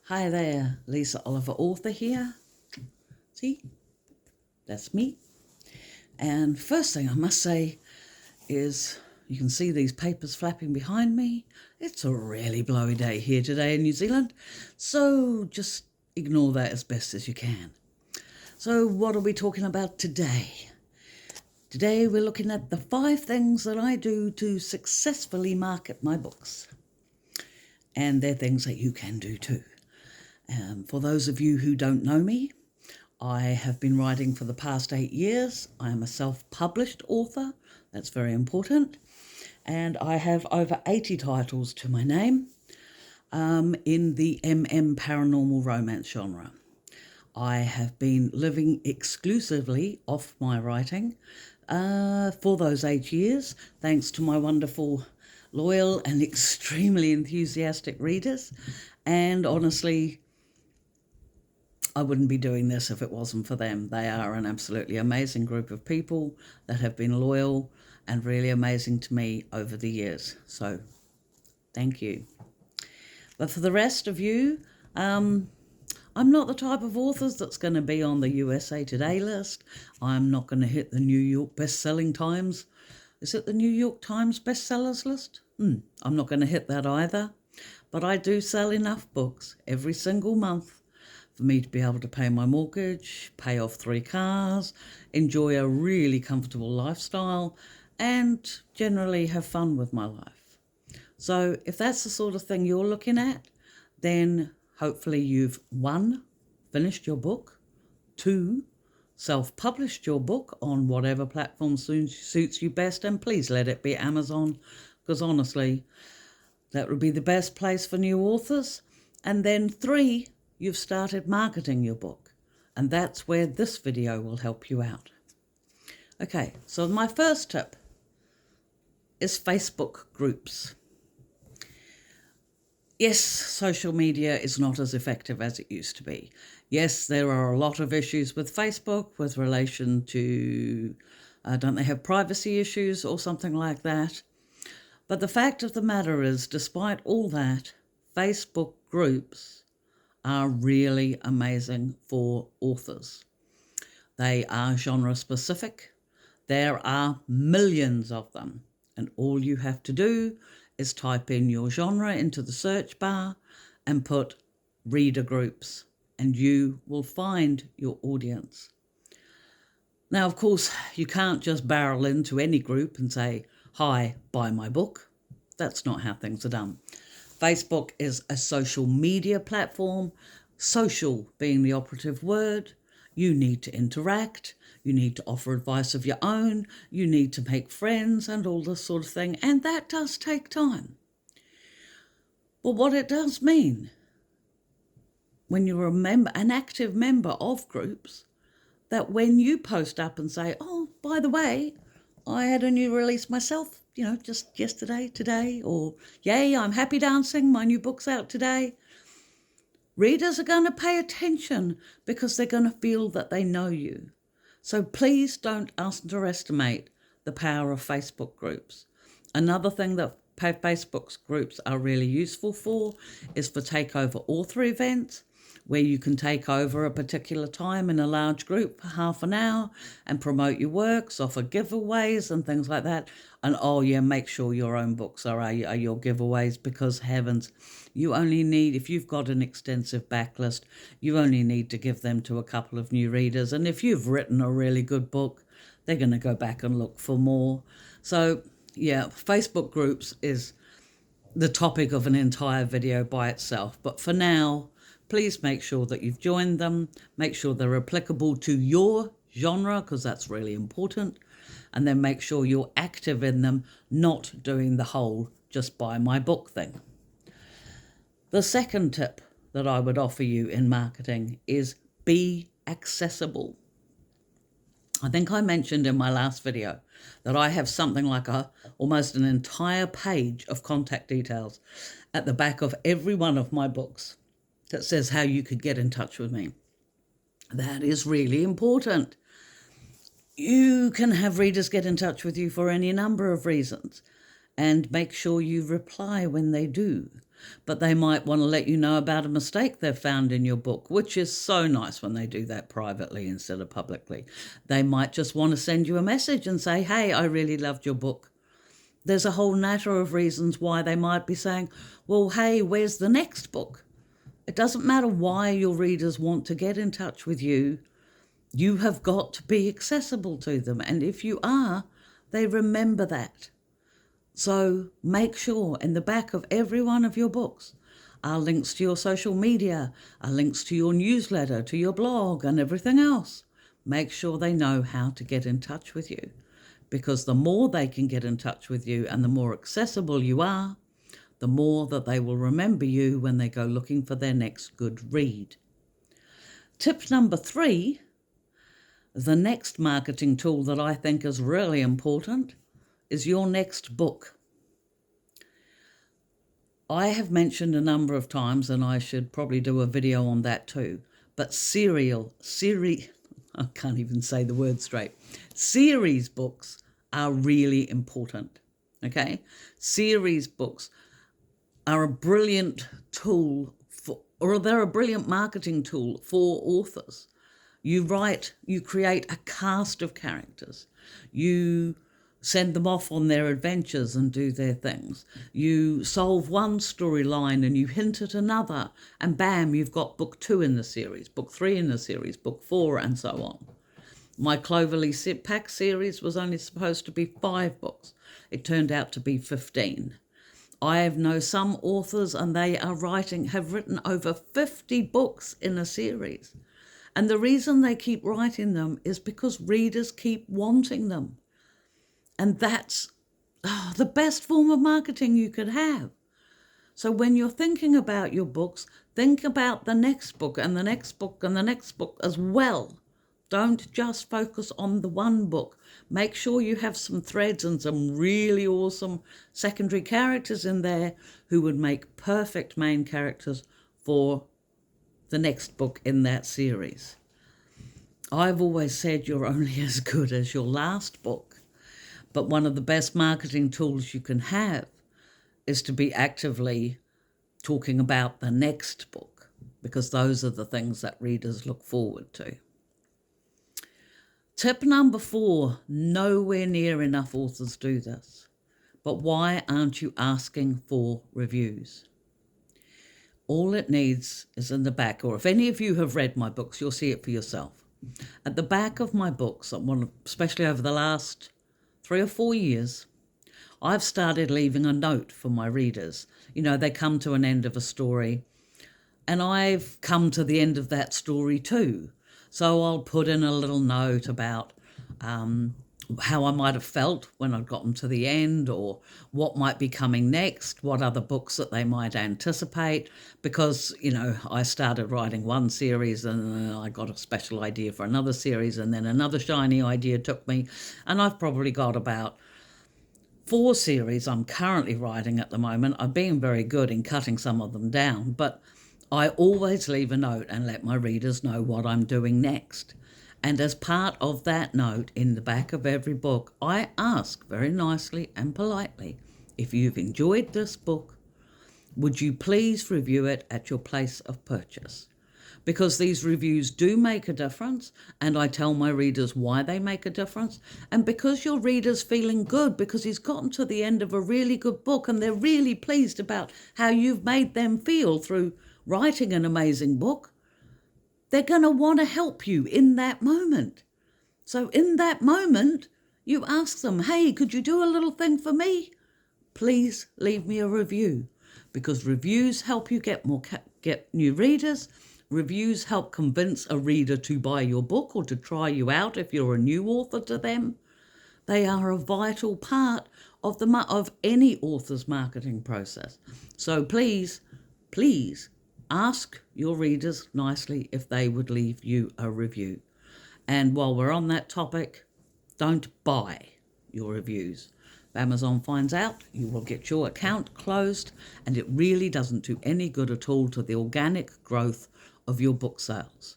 Hi there, Lisa Oliver, author here. See, that's me. And first thing I must say is you can see these papers flapping behind me. It's a really blowy day here today in New Zealand, so just ignore that as best as you can. So what are we talking about today? Today we're looking at the 5 things that I do to successfully market my books. And they're things that you can do too. For those of you who don't know me, I have been writing for the past 8 years. I am a self-published author. That's very important. And I have over 80 titles to my name in the paranormal romance genre. I have been living exclusively off my writing for those 8 years, thanks to my wonderful, loyal and extremely enthusiastic readers. And honestly, I wouldn't be doing this if it wasn't for them. They are an absolutely amazing group of people that have been loyal and really amazing to me over the years. So thank you. But for the rest of you, I'm not the type of author that's going to be on the USA Today list. I'm not going to hit the New York best-selling Times. Is it the New York Times bestsellers list? I'm not going to hit that either. But I do sell enough books every single month for me to be able to pay my mortgage, pay off 3 cars, enjoy a really comfortable lifestyle, and generally have fun with my life. So if that's the sort of thing you're looking at, then hopefully you've 1, finished your book, 2, self-published your book on whatever platform suits you best, and please let it be Amazon, because honestly, that would be the best place for new authors. And then 3, you've started marketing your book, and that's where this video will help you out. Okay, so my first tip is Facebook groups. Yes, social media is not as effective as it used to be. Yes, there are a lot of issues with Facebook with relation to, don't they have privacy issues or something like that? But the fact of the matter is, despite all that, Facebook groups are really amazing for authors. They are genre specific. There are millions of them, and all you have to do is type in your genre into the search bar and put reader groups, and you will find your audience. Now, of course, you can't just barrel into any group and say, "Hi, buy my book." That's not how things are done. Facebook is a social media platform, social being the operative word. You need to interact, you need to offer advice of your own, you need to make friends and all this sort of thing, and that does take time. But what it does mean, when you're an active member of groups, that when you post up and say, "Oh, by the way, I had a new release myself, just yesterday, today," or "Yay, I'm happy dancing, my new book's out today," readers are going to pay attention because they're going to feel that they know you. So please don't underestimate the power of Facebook groups. Another thing that Facebook groups are really useful for is for takeover author events, where you can take over a particular time in a large group for half an hour and promote your works, offer giveaways and things like that. And make sure your own books are your giveaways, because heavens, you only need, if you've got an extensive backlist, you only need to give them to a couple of new readers. And if you've written a really good book, they're going to go back and look for more. So yeah, Facebook groups is the topic of an entire video by itself. But for now, please make sure that you've joined them. Make sure they're applicable to your genre, because that's really important. And then make sure you're active in them, not doing the whole just buy my book thing. The second tip that I would offer you in marketing is be accessible. I think I mentioned in my last video that I have something like almost an entire page of contact details at the back of every one of my books that says how you could get in touch with me. That is really important. You can have readers get in touch with you for any number of reasons, and make sure you reply when they do. but they might want to let you know about a mistake they've found in your book, which is so nice when they do that privately instead of publicly. They might just want to send you a message and say, hey, I really loved your book. There's a whole natter of reasons why they might be saying, well, hey, where's the next book? It doesn't matter why your readers want to get in touch with you. You have got to be accessible to them. And if you are, they remember that. So make sure in the back of every one of your books are links to your social media, are links to your newsletter, to your blog and everything else. Make sure they know how to get in touch with you, because the more they can get in touch with you and the more accessible you are, the more that they will remember you when they go looking for their next good read. Tip number 3, the next marketing tool that I think is really important, is your next book. I have mentioned a number of times, and I should probably do a video on that too, but I can't even say the word straight. Series books are really important, okay? Series books are a brilliant tool they're a brilliant marketing tool for authors. You create a cast of characters. You send them off on their adventures and do their things. You solve one storyline and you hint at another, and bam, you've got book 2 in the series, book 3 in the series, book 4, and so on. My Cloverleaf Pack series was only supposed to be 5 books. It turned out to be 15. I know some authors, and they have written over 50 books in a series. And the reason they keep writing them is because readers keep wanting them. And that's the best form of marketing you could have. So when you're thinking about your books, think about the next book and the next book and the next book as well. Don't just focus on the one book. Make sure you have some threads and some really awesome secondary characters in there who would make perfect main characters for the next book in that series. I've always said you're only as good as your last book, but one of the best marketing tools you can have is to be actively talking about the next book, because those are the things that readers look forward to. Tip number 4, nowhere near enough authors do this. But why aren't you asking for reviews? All it needs is in the back, or if any of you have read my books, you'll see it for yourself. At the back of my books, especially over the last 3 or 4 years, I've started leaving a note for my readers. You know, they come to an end of a story, and I've come to the end of that story too. So I'll put in a little note about how I might have felt when I'd gotten to the end, or what might be coming next, what other books that they might anticipate, because, you know, I started writing one series and I got a special idea for another series, and then another shiny idea took me, and I've probably got about 4 series I'm currently writing at the moment. I'm being very good in cutting some of them down, but I always leave a note and let my readers know what I'm doing next. And as part of that note, in the back of every book, I ask very nicely and politely, if you've enjoyed this book, would you please review it at your place of purchase? Because these reviews do make a difference, and I tell my readers why they make a difference. And because your reader's feeling good because he's gotten to the end of a really good book and they're really pleased about how you've made them feel through writing an amazing book, they're going to want to help you in that moment. So in that moment, you ask them, hey, could you do a little thing for me? Please leave me a review, because reviews help you get new readers. Reviews help convince a reader to buy your book or to try you out if you're a new author to them. They are a vital part of any author's marketing process. So please ask your readers nicely if they would leave you a review. And while we're on that topic, don't buy your reviews. If Amazon finds out, you will get your account closed, and it really doesn't do any good at all to the organic growth of your book sales.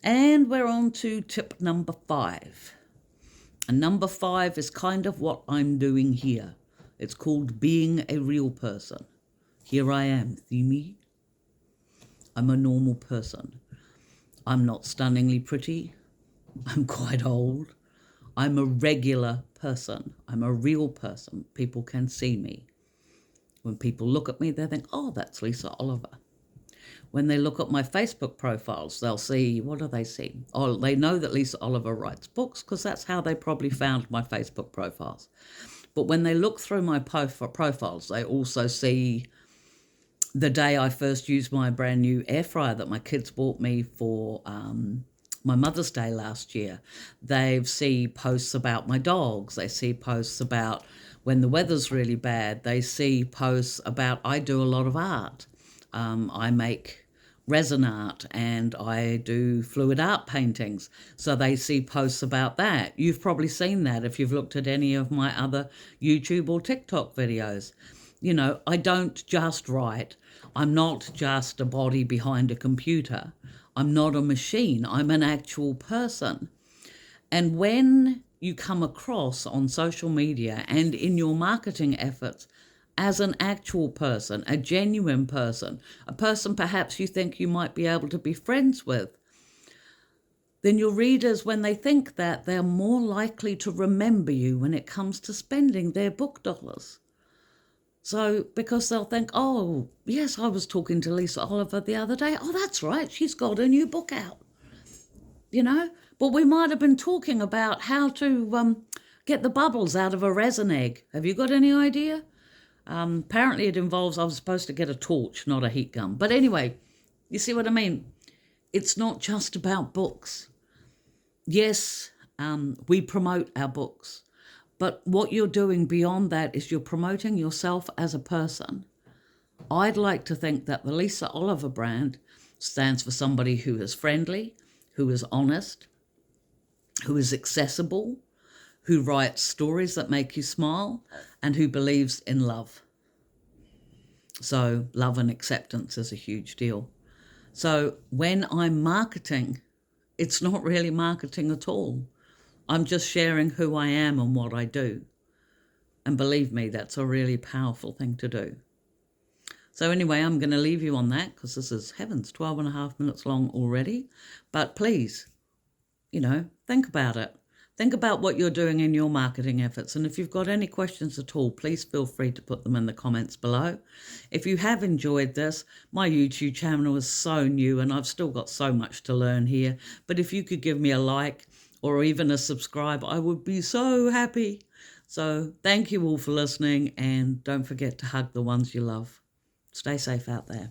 And we're on to tip number 5. And number 5 is kind of what I'm doing here. It's called being a real person. here I am, see me? I'm a normal person. I'm not stunningly pretty. I'm quite old. I'm a regular person. I'm a real person. People can see me. When people look at me, they think, oh, that's Lisa Oliver. When they look at my Facebook profiles, they'll see, what do they see? Oh, they know that Lisa Oliver writes books because that's how they probably found my Facebook profiles. But when they look through my profiles, they also see the day I first used my brand new air fryer that my kids bought me for my Mother's Day last year. They see posts about my dogs. They see posts about when the weather's really bad. They see posts about I do a lot of art. I make resin art and I do fluid art paintings. So they see posts about that. You've probably seen that if you've looked at any of my other YouTube or TikTok videos. You know, I don't just write. I'm not just a body behind a computer. I'm not a machine. I'm an actual person. And when you come across on social media and in your marketing efforts as an actual person, a genuine person, a person perhaps you think you might be able to be friends with, then your readers, when they think that, they're more likely to remember you when it comes to spending their book dollars. So, because they'll think, oh, yes, I was talking to Lisa Oliver the other day. Oh, that's right, she's got a new book out, you know. But we might have been talking about how to get the bubbles out of a resin egg. Have you got any idea? Apparently it involves, I was supposed to get a torch, not a heat gun. But anyway, you see what I mean? It's not just about books. Yes, we promote our books. But what you're doing beyond that is you're promoting yourself as a person. I'd like to think that the Lisa Oliver brand stands for somebody who is friendly, who is honest, who is accessible, who writes stories that make you smile, and who believes in love. So love and acceptance is a huge deal. So when I'm marketing, it's not really marketing at all. I'm just sharing who I am and what I do. And believe me, that's a really powerful thing to do. So anyway, I'm going to leave you on that because this is, heavens, 12 and a half minutes long already. But please, think about it. Think about what you're doing in your marketing efforts. And if you've got any questions at all, please feel free to put them in the comments below. If you have enjoyed this, my YouTube channel is so new and I've still got so much to learn here. But if you could give me a like or even a subscribe, I would be so happy. So thank you all for listening and don't forget to hug the ones you love. Stay safe out there.